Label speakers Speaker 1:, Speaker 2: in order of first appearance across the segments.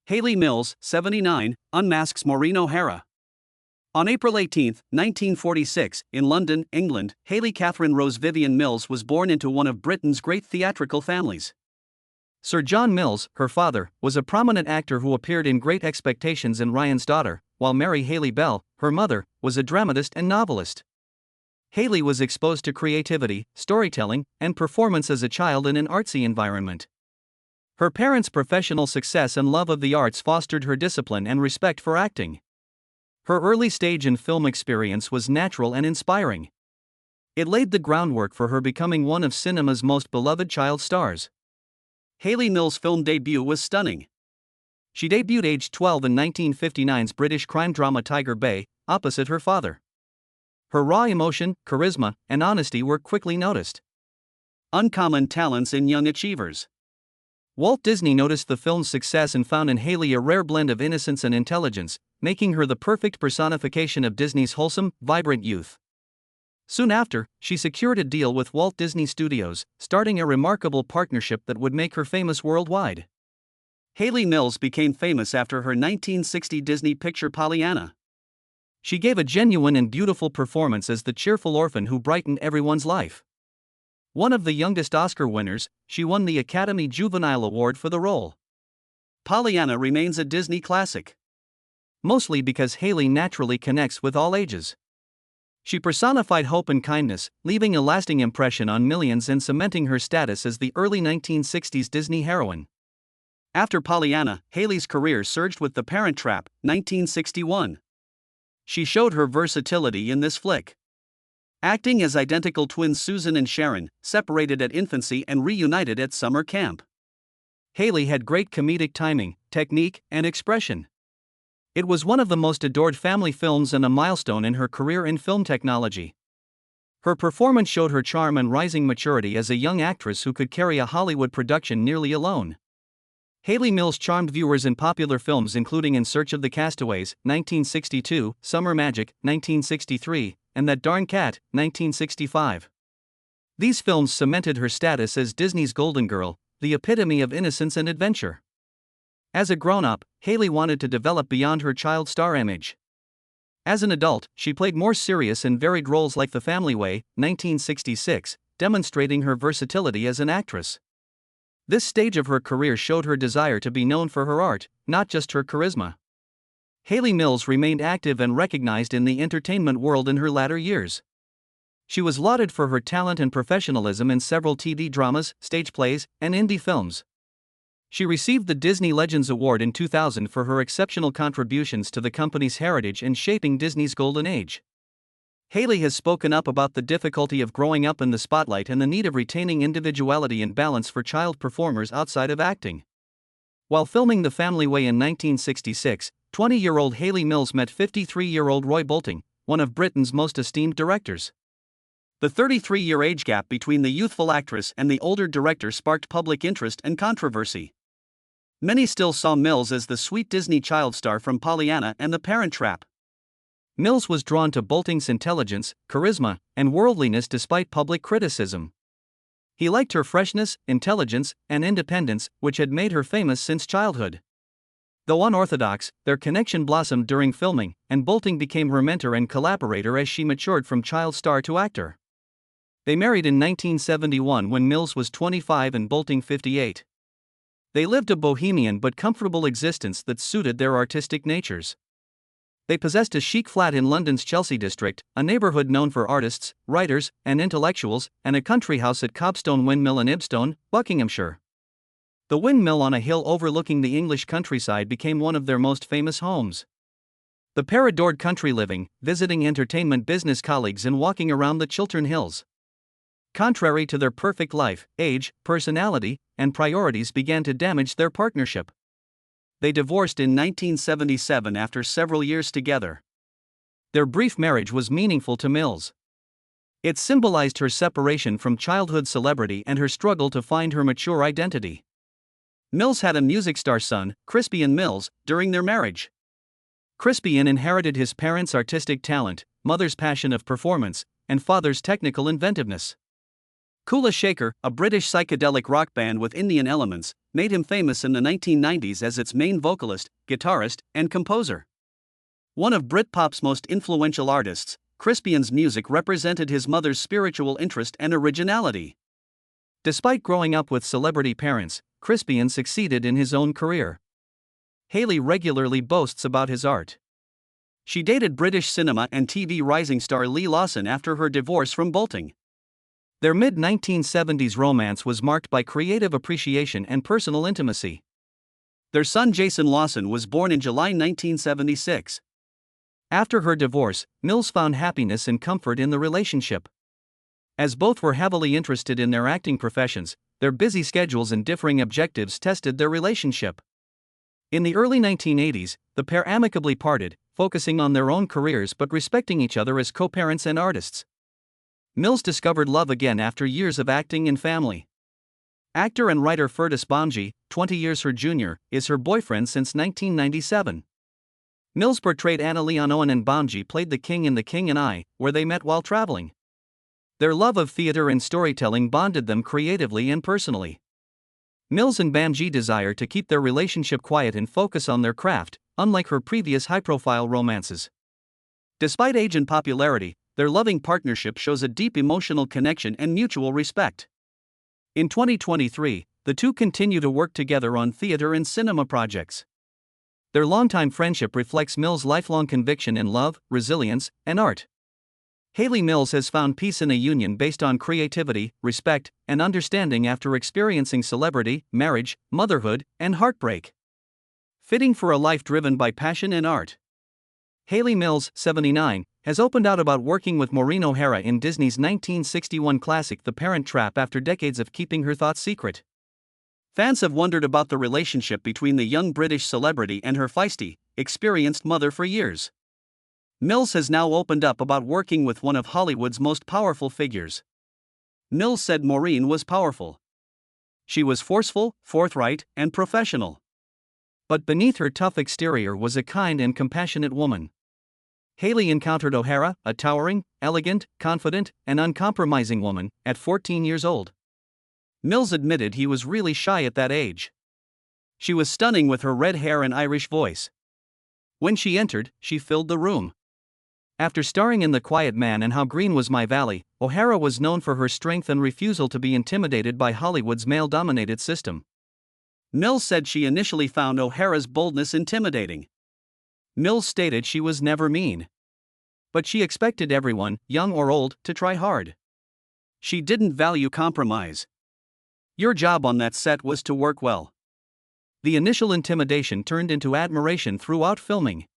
Speaker 1: Hayley Mills, 79, unmasks Maureen O'Hara. On April 18, 1946, in London, England, Hayley Catherine Rose Vivian Mills was born into one of Britain's great theatrical families. Sir John Mills, her father, was a prominent actor who appeared in Great Expectations and Ryan's Daughter, while Mary Hayley Bell, her mother, was a dramatist and novelist. Hayley was exposed to creativity, storytelling, and performance as a child in an artsy environment. Her parents' professional success and love of the arts fostered her discipline and respect for acting. Her early stage and film experience was natural and inspiring. It laid the groundwork for her becoming one of cinema's most beloved child stars. Hayley Mills' film debut was stunning. She debuted aged 12 in 1959's British crime drama Tiger Bay, opposite her father. Her raw emotion, charisma, and honesty were quickly noticed. Uncommon talents in young achievers. Walt Disney noticed the film's success and found in Hayley a rare blend of innocence and intelligence, making her the perfect personification of Disney's wholesome, vibrant youth. Soon after, she secured a deal with Walt Disney Studios, starting a remarkable partnership that would make her famous worldwide. Hayley Mills became famous after her 1960 Disney picture Pollyanna. She gave a genuine and beautiful performance as the cheerful orphan who brightened everyone's life. One of the youngest Oscar winners, she won the Academy Juvenile Award for the role. Pollyanna remains a Disney classic. Mostly because Hayley naturally connects with all ages. She personified hope and kindness, leaving a lasting impression on millions and cementing her status as the early 1960s Disney heroine. After Pollyanna, Hayley's career surged with The Parent Trap, 1961. She showed her versatility in this flick. Acting as identical twins Susan and Sharon, separated at infancy and reunited at summer camp. Hayley had great comedic timing, technique, and expression. It was one of the most adored family films and a milestone in her career in film technology. Her performance showed her charm and rising maturity as a young actress who could carry a Hollywood production nearly alone. Hayley Mills charmed viewers in popular films including In Search of the Castaways, 1962, Summer Magic, 1963, and That Darn Cat, 1965. These films cemented her status as Disney's Golden Girl, the epitome of innocence and adventure. As a grown-up, Hayley wanted to develop beyond her child star image. As an adult, she played more serious and varied roles like The Family Way, 1966, demonstrating her versatility as an actress. This stage of her career showed her desire to be known for her art, not just her charisma. Hayley Mills remained active and recognized in the entertainment world in her latter years. She was lauded for her talent and professionalism in several TV dramas, stage plays, and indie films. She received the Disney Legends Award in 2000 for her exceptional contributions to the company's heritage and shaping Disney's golden age. Hayley has spoken up about the difficulty of growing up in the spotlight and the need of retaining individuality and balance for child performers outside of acting. While filming The Family Way in 1966, 20-year-old Hayley Mills met 53-year-old Roy Bolting, one of Britain's most esteemed directors. The 33-year age gap between the youthful actress and the older director sparked public interest and controversy. Many still saw Mills as the sweet Disney child star from Pollyanna and The Parent Trap. Mills was drawn to Bolting's intelligence, charisma, and worldliness despite public criticism. He liked her freshness, intelligence, and independence, which had made her famous since childhood. Though unorthodox, their connection blossomed during filming, and Bolting became her mentor and collaborator as she matured from child star to actor. They married in 1971 when Mills was 25 and Bolting 58. They lived a bohemian but comfortable existence that suited their artistic natures. They possessed a chic flat in London's Chelsea district, a neighbourhood known for artists, writers, and intellectuals, and a country house at Cobstone Windmill in Ibstone, Buckinghamshire. The windmill on a hill overlooking the English countryside became one of their most famous homes. The pair adored country living, visiting entertainment business colleagues and walking around the Chiltern Hills. Contrary to their perfect life, age, personality, and priorities began to damage their partnership. They divorced in 1977 after several years together. Their brief marriage was meaningful to Mills. It symbolized her separation from childhood celebrity and her struggle to find her mature identity. Mills had a music star son, Crispian Mills, during their marriage. Crispian inherited his parents' artistic talent, mother's passion of performance, and father's technical inventiveness. Kula Shaker, a British psychedelic rock band with Indian elements, made him famous in the 1990s as its main vocalist, guitarist, and composer. One of Britpop's most influential artists, Crispian's music represented his mother's spiritual interest and originality. Despite growing up with celebrity parents, Crispian succeeded in his own career. Hayley regularly boasts about his art. She dated British cinema and TV rising star Lee Lawson after her divorce from Bolting. Their mid-1970s romance was marked by creative appreciation and personal intimacy. Their son Jason Lawson was born in July 1976. After her divorce, Mills found happiness and comfort in the relationship. As both were heavily interested in their acting professions, their busy schedules and differing objectives tested their relationship. In the early 1980s, the pair amicably parted, focusing on their own careers but respecting each other as co-parents and artists. Mills discovered love again after years of acting and family. Actor and writer Fergus Bonji, 20 years her junior, is her boyfriend since 1997. Mills portrayed Anna Leon Owen and Bonji played the King in The King and I, where they met while traveling. Their love of theater and storytelling bonded them creatively and personally. Mills and Bonji desire to keep their relationship quiet and focus on their craft, unlike her previous high-profile romances. Despite age and popularity, their loving partnership shows a deep emotional connection and mutual respect. In 2023, the two continue to work together on theater and cinema projects. Their longtime friendship reflects Mills' lifelong conviction in love, resilience, and art. Hayley Mills has found peace in a union based on creativity, respect, and understanding after experiencing celebrity, marriage, motherhood, and heartbreak. Fitting for a life driven by passion and art. Hayley Mills, 79, has opened out about working with Maureen O'Hara in Disney's 1961 classic The Parent Trap after decades of keeping her thoughts secret. Fans have wondered about the relationship between the young British celebrity and her feisty, experienced mother for years. Mills has now opened up about working with one of Hollywood's most powerful figures. Mills said Maureen was powerful. She was forceful, forthright, and professional. But beneath her tough exterior was a kind and compassionate woman. Hayley encountered O'Hara, a towering, elegant, confident, and uncompromising woman, at 14 years old. Mills admitted he was really shy at that age. She was stunning with her red hair and Irish voice. When she entered, she filled the room. After starring in The Quiet Man and How Green Was My Valley, O'Hara was known for her strength and refusal to be intimidated by Hollywood's male-dominated system. Mills said she initially found O'Hara's boldness intimidating. Mills stated she was never mean. But she expected everyone, young or old, to try hard. She didn't value compromise. Your job on that set was to work well. The initial intimidation turned into admiration throughout filming.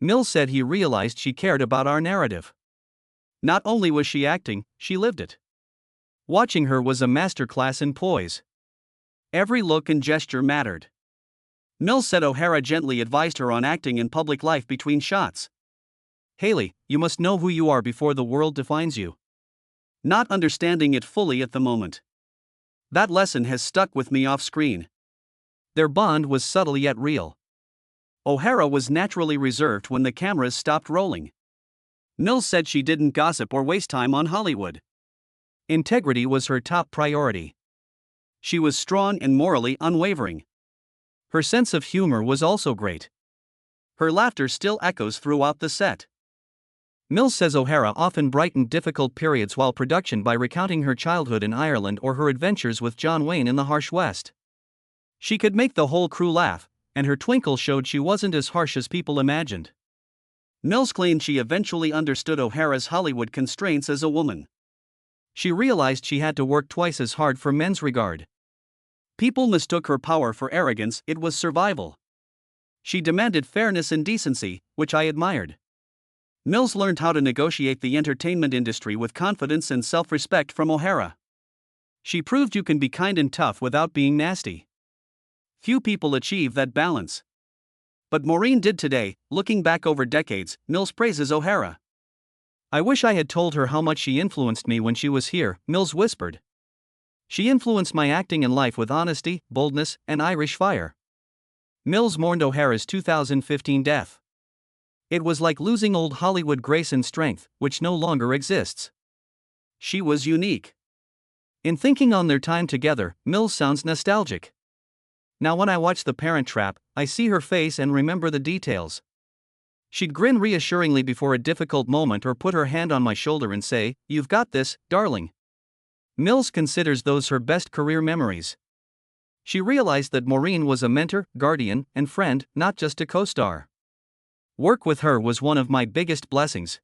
Speaker 1: Mills said he realized she cared about our narrative. Not only was she acting, she lived it. Watching her was a masterclass in poise. Every look and gesture mattered. Mills said O'Hara gently advised her on acting in public life between shots. Hayley, you must know who you are before the world defines you. Not understanding it fully at the moment. That lesson has stuck with me off screen. Their bond was subtle yet real. O'Hara was naturally reserved when the cameras stopped rolling. Mills said she didn't gossip or waste time on Hollywood. Integrity was her top priority. She was strong and morally unwavering. Her sense of humor was also great. Her laughter still echoes throughout the set. Mills says O'Hara often brightened difficult periods while production by recounting her childhood in Ireland or her adventures with John Wayne in the harsh West. She could make the whole crew laugh, and her twinkle showed she wasn't as harsh as people imagined. Mills claimed she eventually understood O'Hara's Hollywood constraints as a woman. She realized she had to work twice as hard for men's regard. People mistook her power for arrogance, it was survival. She demanded fairness and decency, which I admired. Mills learned how to negotiate the entertainment industry with confidence and self-respect from O'Hara. She proved you can be kind and tough without being nasty. Few people achieve that balance. But Maureen did today, looking back over decades. Mills praises O'Hara. I wish I had told her how much she influenced me when she was here, Mills whispered. She influenced my acting and life with honesty, boldness, and Irish fire. Mills mourned O'Hara's 2015 death. It was like losing old Hollywood grace and strength, which no longer exists. She was unique. In thinking on their time together, Mills sounds nostalgic. Now when I watch The Parent Trap, I see her face and remember the details. She'd grin reassuringly before a difficult moment or put her hand on my shoulder and say, "You've got this, darling." Mills considers those her best career memories. She realized that Maureen was a mentor, guardian, and friend, not just a co-star. Work with her was one of my biggest blessings.